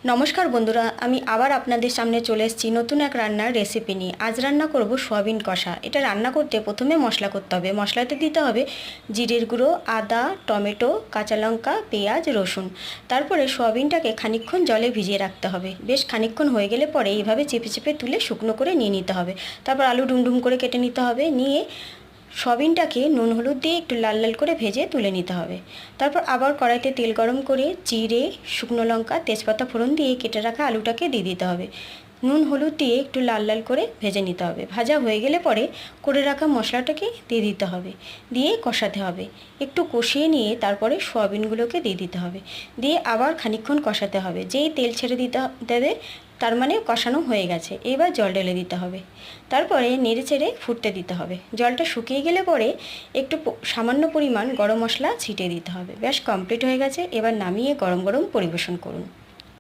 নমস্কার বন্ধুরা, আমি আবার আপনাদের সামনে চলে এসেছি নতুন এক রান্নার রেসিপি নিয়ে। আজ রান্না করব সয়াবিন কষা। এটা রান্না করতে প্রথমে মশলা করতে হবে। মশলাতে দিতে হবে জিরের গুঁড়ো, আদা, টমেটো, কাঁচা লঙ্কা, পেঁয়াজ, রসুন। তারপরে সয়াবিনটাকে খানিকক্ষণ জলে ভিজিয়ে রাখতে হবে। বেশ খানিকক্ষণ হয়ে গেলে পরে এইভাবে চেপে চেপে তুলে শুকনো করে নিয়ে নিতে হবে। তারপর আলু ডুমডুম করে কেটে নিতে হবে। নিয়ে সয়াবিনটাকে নুন হলুদ দিয়ে একটু লাল লাল করে ভেজে তুলে নিতে হবে। তারপর আবার কড়াইতে তেল গরম করে জিরে, শুকনো লঙ্কা, তেজপাতা ফোড়ন দিয়ে কেটে রাখা আলুটাকে দিয়ে দিতে হবে। নুন হলুদ দিয়ে একটু লাল লাল করে ভেজে নিতে হবে। ভাজা হয়ে গেলে পরে করে রাখা মশলাটাকে দিয়ে দিতে হবে, দিয়ে কষাতে হবে। একটু কষিয়ে নিয়ে তারপরে সয়াবিনগুলোকে দিয়ে দিতে হবে, দিয়ে আবার খানিকক্ষণ কষাতে হবে। যেই তেল ছেড়ে দেবে তার মানে কষানো হয়ে গেছে। এবার জল ঢেলে দিতে হবে। তারপরে নেড়ে চেড়ে ফুটতে দিতে হবে। জলটা শুকিয়ে গেলে পরে একটু সামান্য পরিমাণ গরম মশলা ছিটিয়ে দিতে হবে। ব্যাস কমপ্লিট হয়ে গেছে। এবার নামিয়ে গরম গরম পরিবেশন করুন।